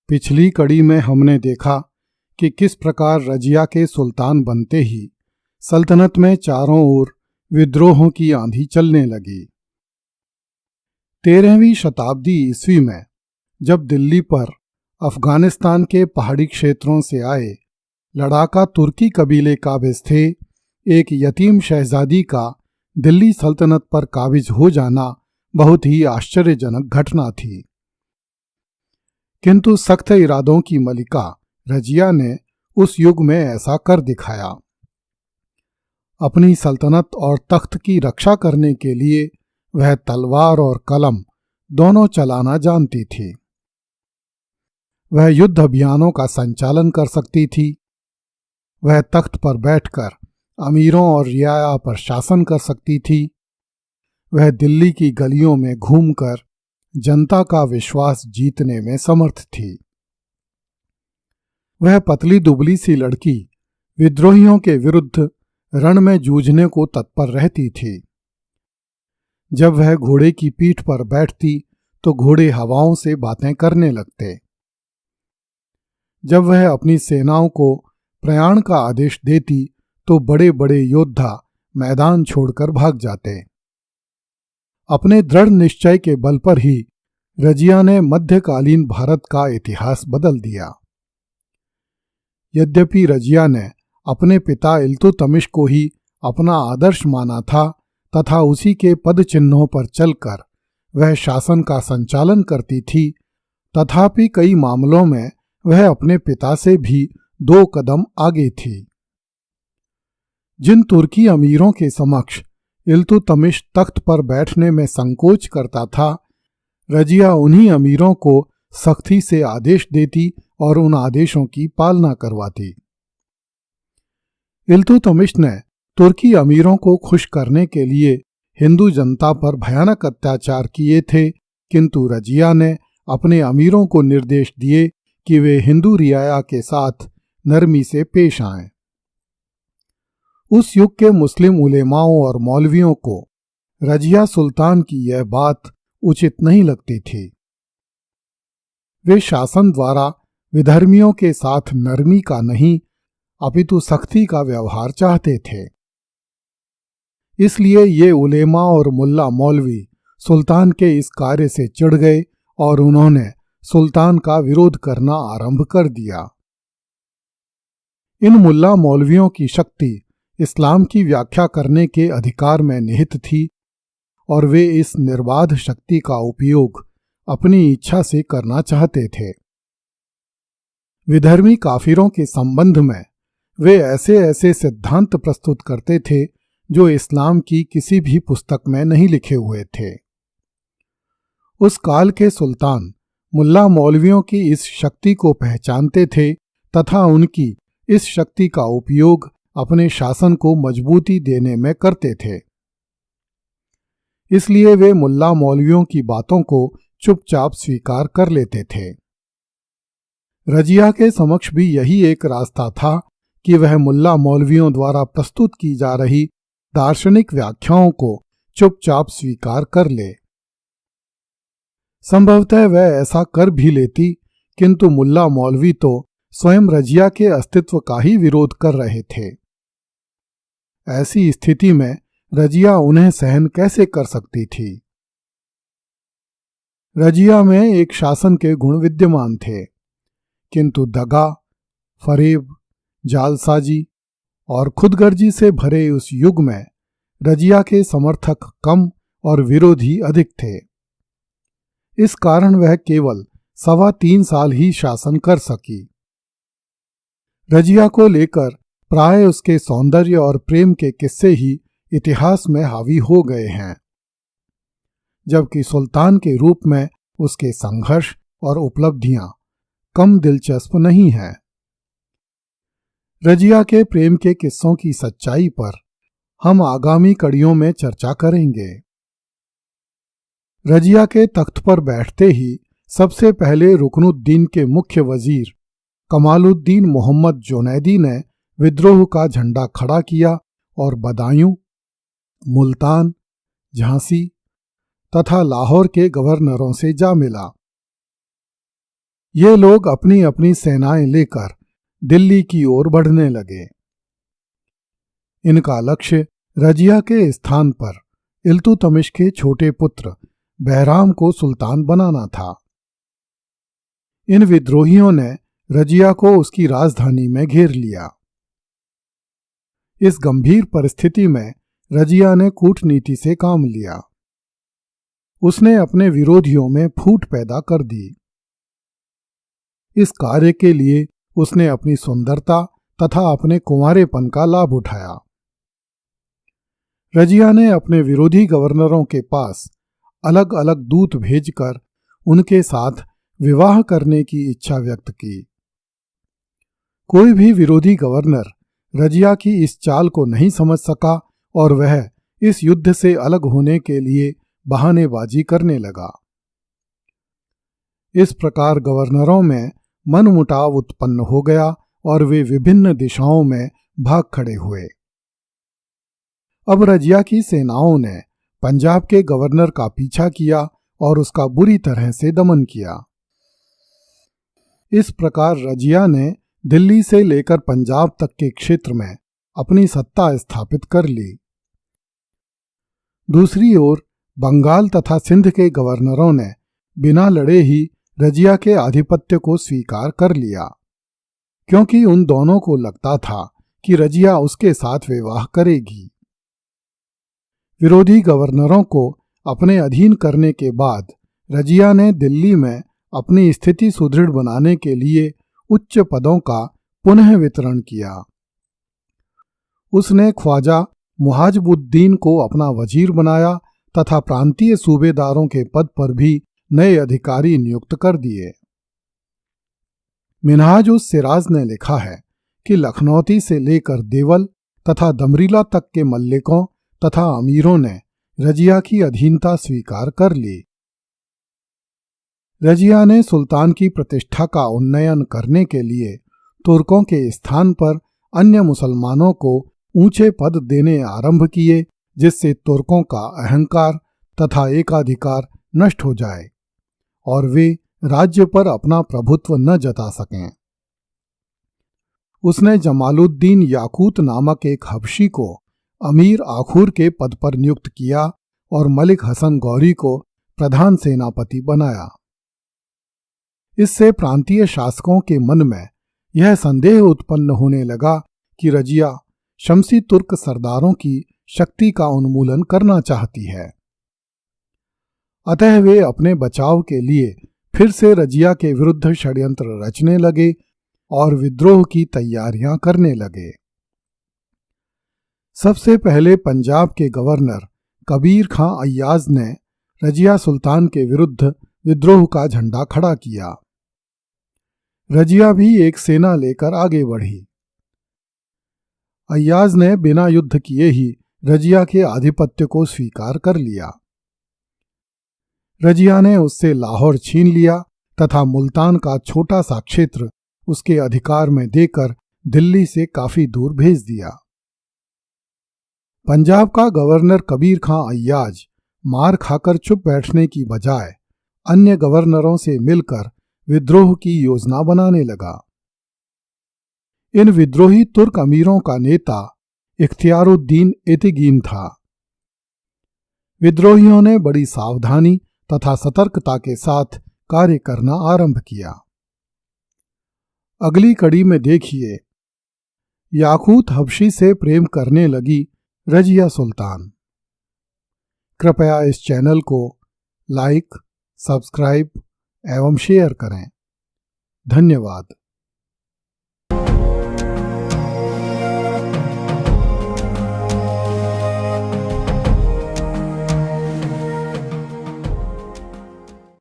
पिछली कड़ी में हमने देखा कि किस प्रकार रजिया के सुल्तान बनते ही सल्तनत में चारों ओर विद्रोहों की आंधी चलने लगी। 13वीं शताब्दी ईस्वी में जब दिल्ली पर अफगानिस्तान के पहाड़ी क्षेत्रों से आए लड़ाका तुर्की कबीले काबिज थे, एक यतीम शहजादी का दिल्ली सल्तनत पर काबिज हो जाना बहुत ही आश्चर्यजनक घटना थी। किंतु सख्त इरादों की मलिका रजिया ने उस युग में ऐसा कर दिखाया। अपनी सल्तनत और तख्त की रक्षा करने के लिए वह तलवार और कलम दोनों चलाना जानती थी। वह युद्ध अभियानों का संचालन कर सकती थी। वह तख्त पर बैठकर अमीरों और रियाया पर शासन कर सकती थी। वह दिल्ली की गलियों में घूमकर जनता का विश्वास जीतने में समर्थ थी। वह पतली दुबली सी लड़की विद्रोहियों के विरुद्ध रण में जूझने को तत्पर रहती थी। जब वह घोड़े की पीठ पर बैठती तो घोड़े हवाओं से बातें करने लगते। जब वह अपनी सेनाओं को प्रयाण का आदेश देती तो बड़े बड़े योद्धा मैदान छोड़कर भाग जाते। अपने दृढ़ निश्चय के बल पर ही रजिया ने मध्यकालीन भारत का इतिहास बदल दिया। यद्यपि रजिया ने अपने पिता इल्तुतमिश को ही अपना आदर्श माना था तथा उसी के पद चिन्हों पर चलकर वह शासन का संचालन करती थी, तथापि कई मामलों में वह अपने पिता से भी 2 कदम आगे थी। जिन तुर्की अमीरों के समक्ष इल्तुतमिश तख्त पर बैठने में संकोच करता था, रजिया उन्हीं अमीरों को सख्ती से आदेश देती और उन आदेशों की पालना करवाती। इल्तुतमिश ने तुर्की अमीरों को खुश करने के लिए हिंदू जनता पर भयानक अत्याचार किए थे, किंतु रजिया ने अपने अमीरों को निर्देश दिए कि वे हिंदू रियाया के साथ नरमी से पेश आएं। उस युग के मुस्लिम उलेमाओं और मौलवियों को रजिया सुल्तान की यह बात उचित नहीं लगती थी। वे शासन द्वारा विधर्मियों के साथ नरमी का नहीं अपितु सख्ती का व्यवहार चाहते थे। इसलिए ये उलेमा और मुल्ला मौलवी सुल्तान के इस कार्य से चिढ़ गए और उन्होंने सुल्तान का विरोध करना आरंभ कर दिया। इन मुल्ला मौलवियों की शक्ति इस्लाम की व्याख्या करने के अधिकार में निहित थी और वे इस निर्बाध शक्ति का उपयोग अपनी इच्छा से करना चाहते थे। विधर्मी काफिरों के संबंध में वे ऐसे ऐसे सिद्धांत प्रस्तुत करते थे जो इस्लाम की किसी भी पुस्तक में नहीं लिखे हुए थे। उस काल के सुल्तान मुल्ला मौलवियों की इस शक्ति को पहचानते थे तथा उनकी इस शक्ति का उपयोग अपने शासन को मजबूती देने में करते थे। इसलिए वे मुल्ला मौलवियों की बातों को चुपचाप स्वीकार कर लेते थे। रजिया के समक्ष भी यही एक रास्ता था कि वह मुल्ला मौलवियों द्वारा प्रस्तुत की जा रही दार्शनिक व्याख्याओं को चुपचाप स्वीकार कर ले। संभवतः वह ऐसा कर भी लेती, किंतु मुल्ला मौलवी तो स्वयं रजिया के अस्तित्व का ही विरोध कर रहे थे। ऐसी स्थिति में रजिया उन्हें सहन कैसे कर सकती थी? रजिया में एक शासन के गुण विद्यमान थे, किंतु दगा, फरेब, जालसाजी और खुदगर्जी से भरे उस युग में रजिया के समर्थक कम और विरोधी अधिक थे। इस कारण वह केवल 3.25 साल ही शासन कर सकी। रजिया को लेकर प्राय उसके सौंदर्य और प्रेम के किस्से ही इतिहास में हावी हो गए हैं, जबकि सुल्तान के रूप में उसके संघर्ष और उपलब्धियां कम दिलचस्प नहीं हैं। रजिया के प्रेम के किस्सों की सच्चाई पर हम आगामी कड़ियों में चर्चा करेंगे। रजिया के तख्त पर बैठते ही सबसे पहले रुकनुद्दीन के मुख्य वजीर कमालुद्दीन मोहम्मद जुनैदी ने विद्रोह का झंडा खड़ा किया और बदायूं, मुल्तान, झांसी तथा लाहौर के गवर्नरों से जा मिला। ये लोग अपनी अपनी सेनाएं लेकर दिल्ली की ओर बढ़ने लगे। इनका लक्ष्य रजिया के स्थान पर इल्तुतमिश के छोटे पुत्र बहराम को सुल्तान बनाना था। इन विद्रोहियों ने रजिया को उसकी राजधानी में घेर लिया। इस गंभीर परिस्थिति में रजिया ने कूटनीति से काम लिया। उसने अपने विरोधियों में फूट पैदा कर दी। इस कार्य के लिए उसने अपनी सुंदरता तथा अपने कुंवारेपन का लाभ उठाया। रजिया ने अपने विरोधी गवर्नरों के पास अलग अलग दूत भेजकर उनके साथ विवाह करने की इच्छा व्यक्त की। कोई भी विरोधी गवर्नर रजिया की इस चाल को नहीं समझ सका और वह इस युद्ध से अलग होने के लिए बहानेबाजी करने लगा। इस प्रकार गवर्नरों में मनमुटाव उत्पन्न हो गया और वे विभिन्न दिशाओं में भाग खड़े हुए। अब रजिया की सेनाओं ने पंजाब के गवर्नर का पीछा किया और उसका बुरी तरह से दमन किया। इस प्रकार रजिया ने दिल्ली से लेकर पंजाब तक के क्षेत्र में अपनी सत्ता स्थापित कर ली। दूसरी ओर बंगाल तथा सिंध के गवर्नरों ने बिना लड़े ही रजिया के आधिपत्य को स्वीकार कर लिया, क्योंकि उन दोनों को लगता था कि रजिया उसके साथ विवाह करेगी। विरोधी गवर्नरों को अपने अधीन करने के बाद रजिया ने दिल्ली में अपनी स्थिति सुदृढ़ बनाने के लिए उच्च पदों का पुनः वितरण किया। उसने ख्वाजा मुहाजिबुद्दीन को अपना वजीर बनाया तथा प्रांतीय सूबेदारों के पद पर भी नए अधिकारी नियुक्त कर दिए। मिनहाज उस सिराज ने लिखा है कि लखनौती से लेकर देवल तथा दमरीला तक के मल्लिकों तथा अमीरों ने रजिया की अधीनता स्वीकार कर ली। रजिया ने सुल्तान की प्रतिष्ठा का उन्नयन करने के लिए तुर्कों के स्थान पर अन्य मुसलमानों को ऊंचे पद देने आरंभ किए, जिससे तुर्कों का अहंकार तथा एकाधिकार नष्ट हो जाए और वे राज्य पर अपना प्रभुत्व न जता सकें। उसने जमालुद्दीन याकूत नामक एक हबशी को अमीर आखूर के पद पर नियुक्त किया और मलिक हसन गौरी को प्रधान सेनापति बनाया। इससे प्रांतीय शासकों के मन में यह संदेह उत्पन्न होने लगा कि रजिया शमसी तुर्क सरदारों की शक्ति का उन्मूलन करना चाहती है। अतः वे अपने बचाव के लिए फिर से रजिया के विरुद्ध षड्यंत्र रचने लगे और विद्रोह की तैयारियां करने लगे। सबसे पहले पंजाब के गवर्नर कबीर खां अय्याज ने रजिया सुल्तान के विरुद्ध विद्रोह का झंडा खड़ा किया। रजिया भी एक सेना लेकर आगे बढ़ी। अय्याज ने बिना युद्ध किए ही रजिया के आधिपत्य को स्वीकार कर लिया। रजिया ने उससे लाहौर छीन लिया तथा मुल्तान का छोटा सा क्षेत्र उसके अधिकार में देकर दिल्ली से काफी दूर भेज दिया। पंजाब का गवर्नर कबीर खां अय्याज मार खाकर चुप बैठने की बजाय अन्य गवर्नरों से मिलकर विद्रोह की योजना बनाने लगा। इन विद्रोही तुर्क अमीरों का नेता इख्तियारुद्दीन एतिगीन था। विद्रोहियों ने बड़ी सावधानी तथा सतर्कता के साथ कार्य करना आरंभ किया। अगली कड़ी में देखिए, याकूत हबशी से प्रेम करने लगी रजिया सुल्तान। कृपया इस चैनल को लाइक, सब्सक्राइब एवं शेयर करें। धन्यवाद।